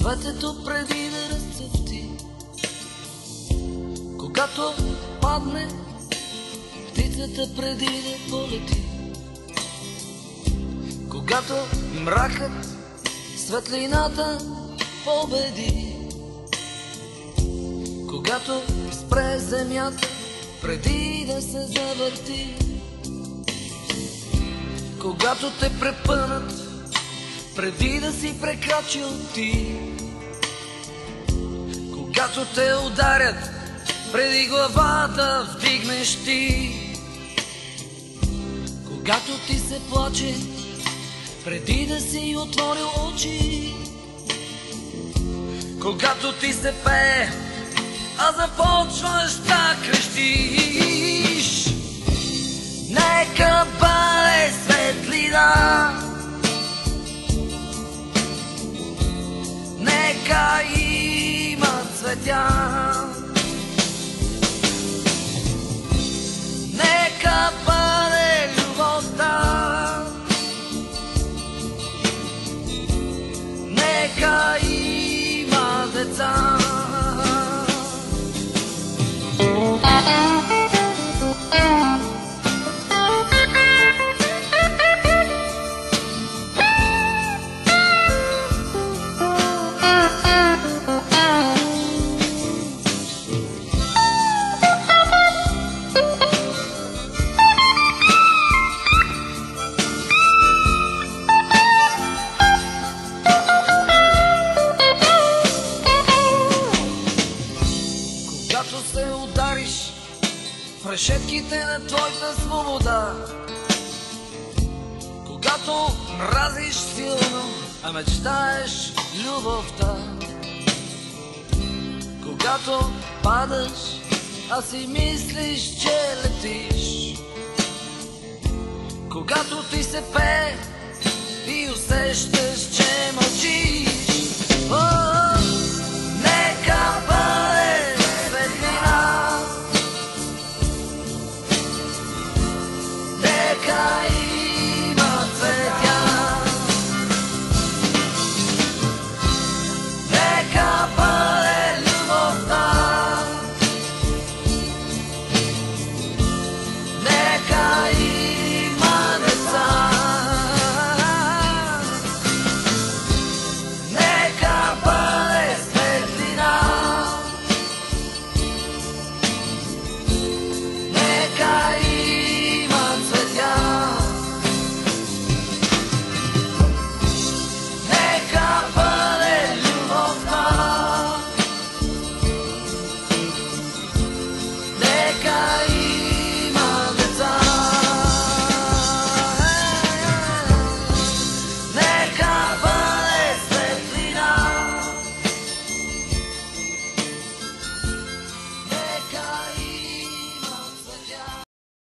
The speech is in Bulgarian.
цветето преди да разцъфти, когато падне птицата преди да полети, когато мракът светлината победи, когато спре земята преди да се завърти, когато те препънат преди да си прекрачил ти, когато те ударят преди глава да вдигнеш ти, когато ти се плаче преди да си отворил очи, когато ти се пее, а започваш да крещиш. Нека бъде светлина, нека има цветя, нека бъде любовта, нека има деца. Когато се удариш в решетките на твоята свобода, когато мразиш силно, а мечтаеш любовта, когато падаш, а си мислиш, че летиш, когато ти се пее и усещаш, че мълчиш.